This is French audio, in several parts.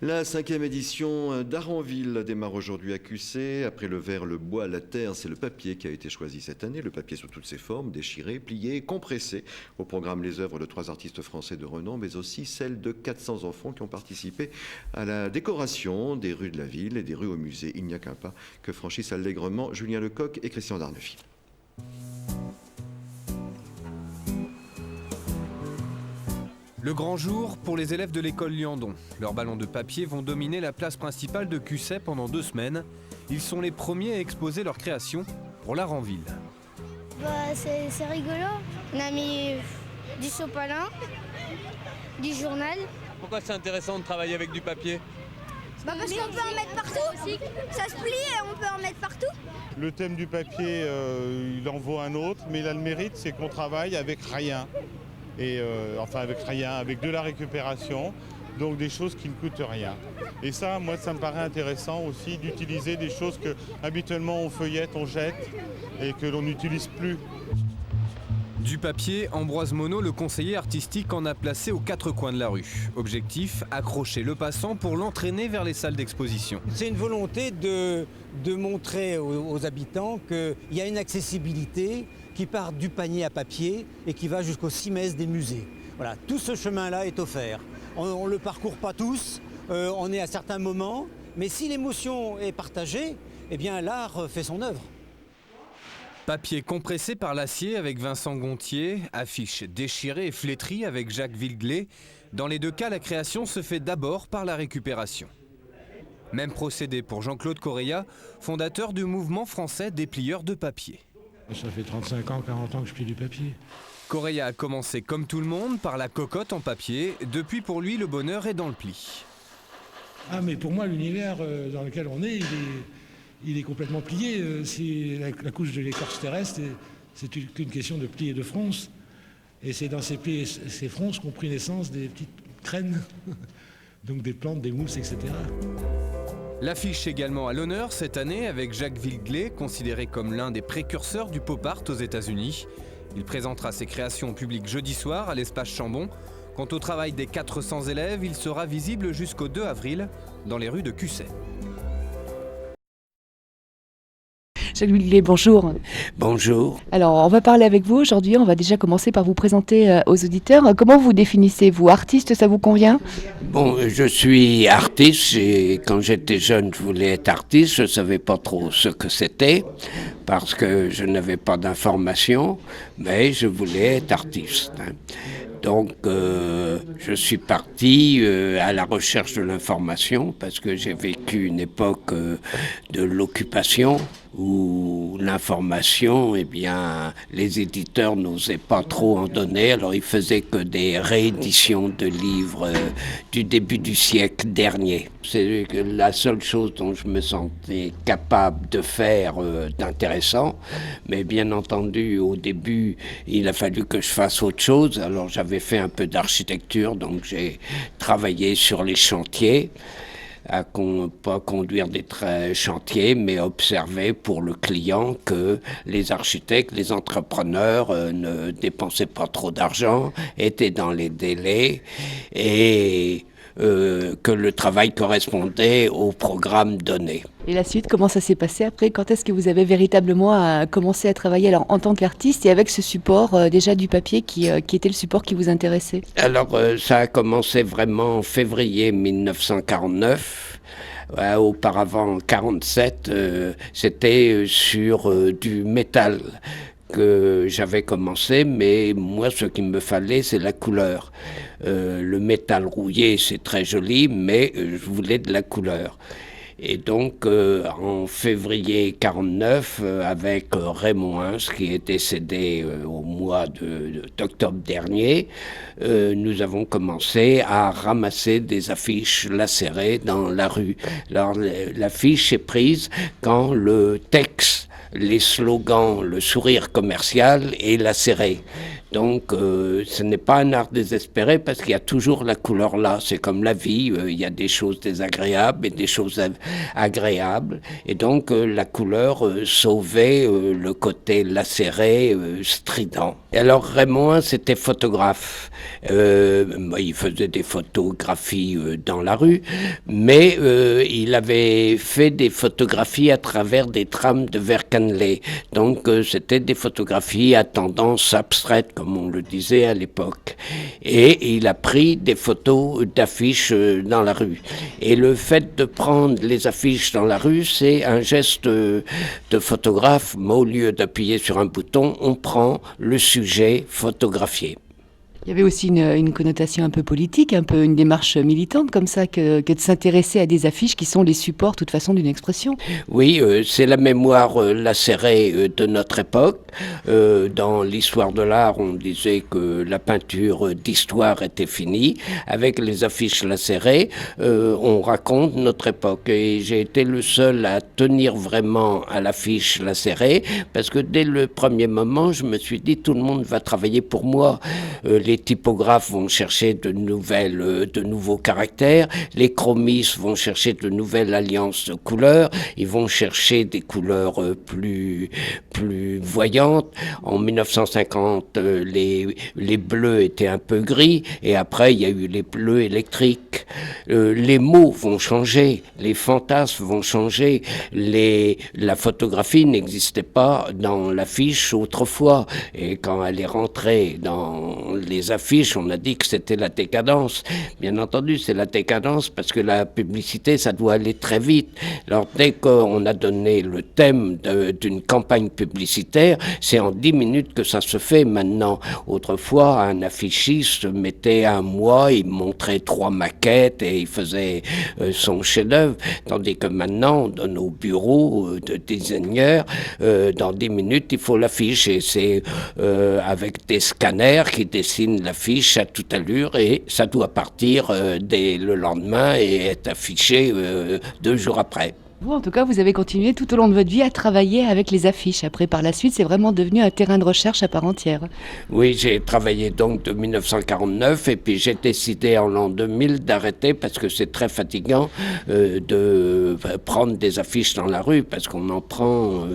La 5e édition d'Aranville démarre aujourd'hui à Cussey. Après le verre, le bois, la terre, c'est le papier qui a été choisi cette année. Le papier sous toutes ses formes, déchiré, plié, compressé. Au programme, les œuvres de 3 artistes français de renom, mais aussi celles de 400 enfants qui ont participé à la décoration des rues de la ville et des rues au musée. Il n'y a qu'un pas que franchissent allègrement Julien Lecoq et Christian Darneuville. Le grand jour pour les élèves de l'école Liandon. Leurs ballons de papier vont dominer la place principale de Cussey pendant 2 semaines. Ils sont les premiers à exposer leur création pour l'Aranville. C'est rigolo. On a mis du sopalin, du journal. Pourquoi c'est intéressant de travailler avec du papier ? Parce qu'on peut en mettre partout. Ça se plie et on peut en mettre partout. Le thème du papier, il en vaut un autre, mais il a le mérite, c'est qu'on travaille avec rien. Avec de la récupération, donc des choses qui ne coûtent rien. Et ça, moi, ça me paraît intéressant aussi d'utiliser des choses que habituellement on feuillette, on jette et que l'on n'utilise plus. Du papier, Ambroise Monod, le conseiller artistique, en a placé aux 4 coins de la rue. Objectif, accrocher le passant pour l'entraîner vers les salles d'exposition. C'est une volonté de montrer aux habitants qu'il y a une accessibilité qui part du panier à papier et qui va jusqu'au cimès des musées. Voilà, tout ce chemin-là est offert. On ne le parcourt pas tous, on est à certains moments, mais si l'émotion est partagée, eh bien l'art fait son œuvre. Papier compressé par l'acier avec Vincent Gontier, affiches déchirées et flétries avec Jacques Villeglé. Dans les 2 cas, la création se fait d'abord par la récupération. Même procédé pour Jean-Claude Correia, fondateur du mouvement français des plieurs de papier. Ça fait 35 ans, 40 ans que je plie du papier. Correia a commencé comme tout le monde par la cocotte en papier. Depuis, pour lui, le bonheur est dans le pli. Ah, mais pour moi, l'univers dans lequel on est, il est complètement plié. Si la couche de l'écorce terrestre, c'est qu'une question de pli et de fronce. Et c'est dans ces plis et ces fronces qu'ont pris naissance des petites graines, donc des plantes, des mousses, etc. L'affiche également à l'honneur cette année avec Jacques Villeglé, considéré comme l'un des précurseurs du pop art aux États-Unis. Il présentera ses créations au public jeudi soir à l'espace Chambon. Quant au travail des 400 élèves, il sera visible jusqu'au 2 avril dans les rues de Cussey. Jacques Villeglé, bonjour. Bonjour. Alors, on va parler avec vous aujourd'hui. On va déjà commencer par vous présenter aux auditeurs. Comment vous définissez-vous? Artiste, ça vous convient? Bon, je suis artiste et quand j'étais jeune, je voulais être artiste. Je ne savais pas trop ce que c'était parce que je n'avais pas d'informations, mais je voulais être artiste. Donc, je suis parti à la recherche de l'information parce que j'ai vécu une époque de l'occupation où l'information, eh bien, les éditeurs n'osaient pas trop en donner, alors ils faisaient que des rééditions de livres du début du siècle dernier. C'est la seule chose dont je me sentais capable de faire d'intéressant, mais bien entendu, au début, il a fallu que je fasse autre chose, alors j'avais fait un peu d'architecture, donc j'ai travaillé sur les chantiers, pas conduire des chantiers, mais observer pour le client que les architectes, les entrepreneurs ne dépensaient pas trop d'argent, étaient dans les délais et que le travail correspondait au programme donné. Et la suite, comment ça s'est passé après? Quand est-ce que vous avez véritablement commencé à travailler alors, en tant qu'artiste et avec ce support déjà du papier qui était le support qui vous intéressait? Alors ça a commencé vraiment en février 1949. Auparavant, en 1947, c'était sur du métal que j'avais commencé, mais moi, ce qu'il me fallait, c'est la couleur. Le métal rouillé, c'est très joli, mais je voulais de la couleur. Et donc, en février 1949, avec Raymond Hins, qui est décédé au mois d'octobre dernier, nous avons commencé à ramasser des affiches lacérées dans la rue. Alors, l'affiche est prise quand le texte, les slogans, le sourire commercial est lacéré. Donc ce n'est pas un art désespéré parce qu'il y a toujours la couleur là. C'est comme la vie, il y a des choses désagréables et des choses agréables. Et donc la couleur sauvait le côté lacéré, strident. Et alors Raymond, c'était photographe. Il faisait des photographies dans la rue, mais il avait fait des photographies à travers des trames de verre cannelé. Donc c'était des photographies à tendance abstraite, comme on le disait à l'époque. Et il a pris des photos d'affiches dans la rue. Et le fait de prendre les affiches dans la rue, c'est un geste de photographe, mais au lieu d'appuyer sur un bouton, on prend le sujet photographié. Il y avait aussi une connotation un peu politique, un peu une démarche militante comme ça, que de s'intéresser à des affiches qui sont les supports, de toute façon, d'une expression. Oui, c'est la mémoire lacérée de notre époque. Dans l'histoire de l'art, on disait que la peinture d'histoire était finie. Avec les affiches lacérées, on raconte notre époque. Et j'ai été le seul à tenir vraiment à l'affiche lacérée, parce que dès le premier moment, je me suis dit, tout le monde va travailler pour moi. Les typographes vont chercher de nouveaux caractères, les chromistes vont chercher de nouvelles alliances de couleurs, ils vont chercher des couleurs plus voyantes. En 1950, les bleus étaient un peu gris, et après il y a eu les bleus électriques. Les mots vont changer, les fantasmes vont changer, la photographie n'existait pas dans l'affiche autrefois, et quand elle est rentrée dans les affiches, on a dit que c'était la décadence. Bien entendu, c'est la décadence parce que la publicité, ça doit aller très vite. Alors, dès qu'on a donné le thème d'une campagne publicitaire, c'est en 10 minutes que ça se fait maintenant. Autrefois, un affichiste mettait un mois, il montrait 3 maquettes et il faisait son chef-d'œuvre. Tandis que maintenant, dans nos bureaux de designers, dans 10 minutes, il faut l'affiche. Et c'est avec des scanners qui dessinent l'affiche à toute allure et ça doit partir dès le lendemain et être affiché 2 jours après. Vous, en tout cas, vous avez continué tout au long de votre vie à travailler avec les affiches. Après, par la suite, c'est vraiment devenu un terrain de recherche à part entière. Oui, j'ai travaillé donc de 1949 et puis j'ai décidé en l'an 2000 d'arrêter parce que c'est très fatigant de prendre des affiches dans la rue parce qu'on en prend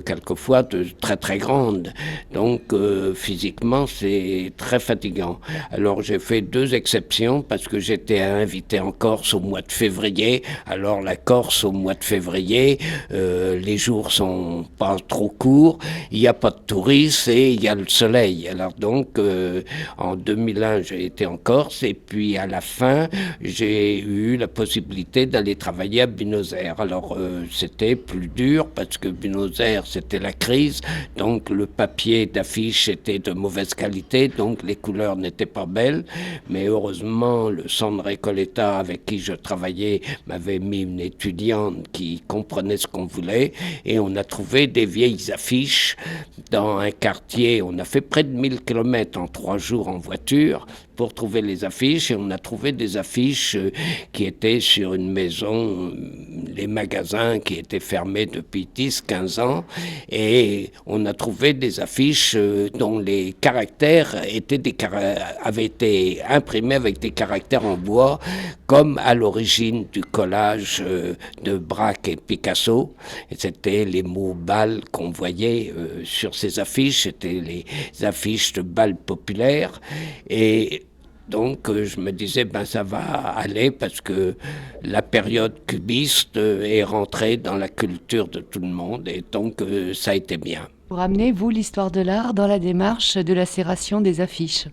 quelquefois de très très grandes. Donc physiquement, c'est très fatigant. Alors j'ai fait 2 exceptions parce que j'étais invité en Corse au mois de février. Alors la Corse au mois de février, les jours sont pas trop courts, il n'y a pas de touristes et il y a le soleil. Alors donc, en 2001, j'ai été en Corse et puis à la fin, j'ai eu la possibilité d'aller travailler à Buenos Aires. Alors, c'était plus dur parce que Buenos Aires, c'était la crise, donc le papier d'affiche était de mauvaise qualité, donc les couleurs n'étaient pas belles, mais heureusement, le centre Recoleta avec qui je travaillais m'avait mis une étudiante qui comprenait ce qu'on voulait et on a trouvé des vieilles affiches dans un quartier. On a fait près de 1000 km en 3 jours en voiture pour trouver les affiches et on a trouvé des affiches qui étaient sur une maison, les magasins qui étaient fermés depuis 10-15 ans et on a trouvé des affiches dont les caractères avaient été imprimés avec des caractères en bois comme à l'origine du collage de Braque et Picasso. Et c'était les mots bal qu'on voyait sur ces affiches, c'était les affiches de bal populaires et donc je me disais, ça va aller parce que la période cubiste est rentrée dans la culture de tout le monde et donc ça a été bien. Pour amener, vous, l'histoire de l'art dans la démarche de lacération des affiches.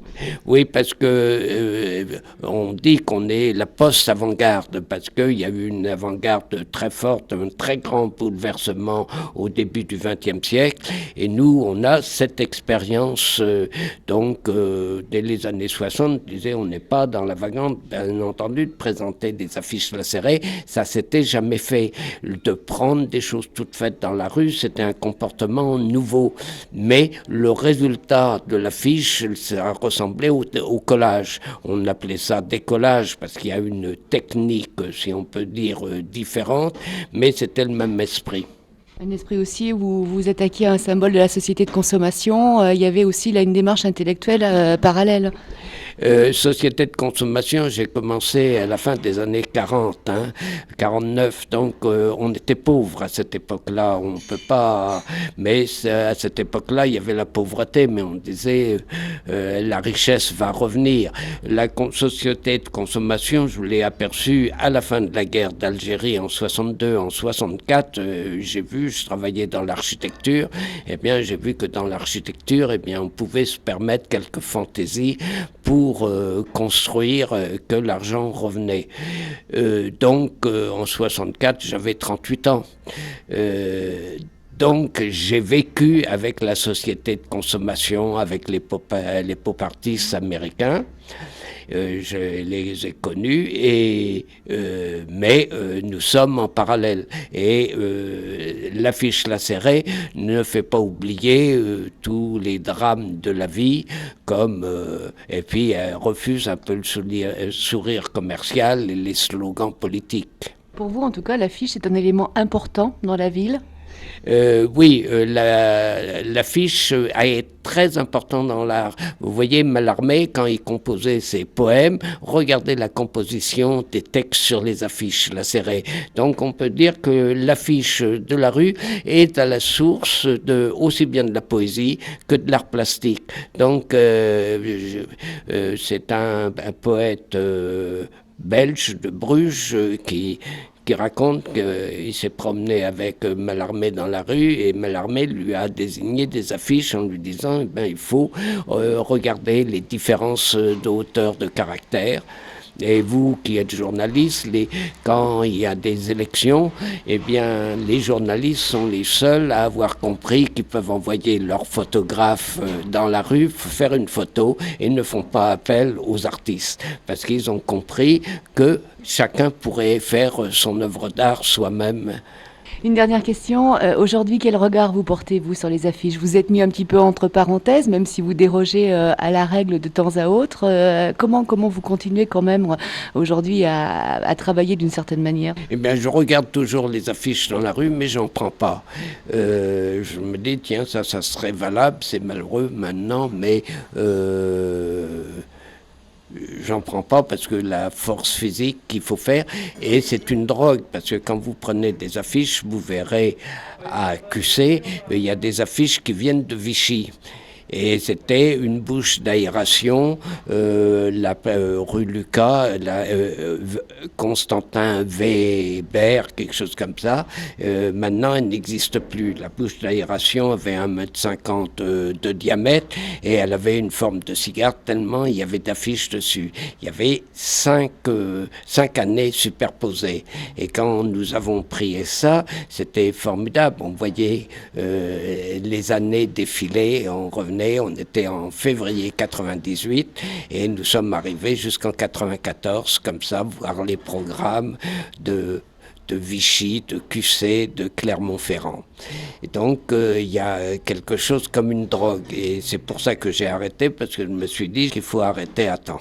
Oui, parce que on dit qu'on est la post-avant-garde, parce qu'il y a eu une avant-garde très forte, un très grand bouleversement au début du XXe siècle. Et nous, on a cette expérience, dès les années 60, je disais, on n'est pas dans l'avant-garde, bien entendu, de présenter des affiches lacérées. Ça s'était jamais fait. De prendre des choses toutes faites dans la rue, c'était un comportement nouveau. Mais le résultat de l'affiche, ça ressemblait au collage. On appelait ça décollage parce qu'il y a une technique, si on peut dire, différente, mais c'était le même esprit. Un esprit aussi où vous vous attaquiez à un symbole de la société de consommation. Il y avait aussi là une démarche intellectuelle parallèle. Société de consommation, j'ai commencé à la fin des années 40, 49, donc on était pauvres à cette époque-là, on peut pas... Mais à cette époque-là, il y avait la pauvreté, mais on disait la richesse va revenir. La société de consommation, je l'ai aperçue à la fin de la guerre d'Algérie en 62, en 64, je travaillais dans l'architecture, eh bien j'ai vu que dans l'architecture, eh bien on pouvait se permettre quelques fantaisies pour construire que l'argent revenait. Donc en 64, j'avais 38 ans. Donc j'ai vécu avec la société de consommation, avec les pop artists américains. Je les ai connus, mais nous sommes en parallèle. Et l'affiche Lacéré ne fait pas oublier tous les drames de la vie, et puis elle refuse un peu le sourire commercial et les slogans politiques. Pour vous, en tout cas, l'affiche est un élément important dans la ville ? Oui, l'affiche est très importante dans l'art. Vous voyez Mallarmé, quand il composait ses poèmes, regardez la composition des textes sur les affiches lacérées. Donc on peut dire que l'affiche de la rue est à la source aussi bien de la poésie que de l'art plastique. Donc c'est un poète belge de Bruges qui raconte qu'il s'est promené avec Mallarmé dans la rue et Mallarmé lui a désigné des affiches en lui disant il faut regarder les différences de hauteur de caractère. Et vous qui êtes journaliste, quand il y a des élections, eh bien, les journalistes sont les seuls à avoir compris qu'ils peuvent envoyer leur photographe dans la rue, faire une photo, et ne font pas appel aux artistes. Parce qu'ils ont compris que chacun pourrait faire son œuvre d'art soi-même. Une dernière question. Aujourd'hui, quel regard vous portez, vous, sur les affiches ? Vous êtes mis un petit peu entre parenthèses, même si vous dérogez à la règle de temps à autre. Comment vous continuez quand même aujourd'hui à travailler d'une certaine manière ? Eh bien, je regarde toujours les affiches dans la rue, mais j'en prends pas. Je me dis, tiens, ça serait valable, c'est malheureux maintenant, mais... j'en prends pas parce que la force physique qu'il faut faire, et c'est une drogue, parce que quand vous prenez des affiches, vous verrez à QC, il y a des affiches qui viennent de Vichy. Et c'était une bouche d'aération, rue Lucas, Constantin Weber, quelque chose comme ça. Maintenant, elle n'existe plus. La bouche d'aération avait 1,50 m de diamètre et elle avait une forme de cigare tellement il y avait d'affiches dessus. Il y avait 5 années superposées. Et quand nous avons pris ça, c'était formidable. On voyait les années défiler, on revenait. On était en février 98 et nous sommes arrivés jusqu'en 94, comme ça, voir les programmes de Vichy, de QC, de Clermont-Ferrand. Et donc, il y a quelque chose comme une drogue. Et c'est pour ça que j'ai arrêté, parce que je me suis dit qu'il faut arrêter à temps.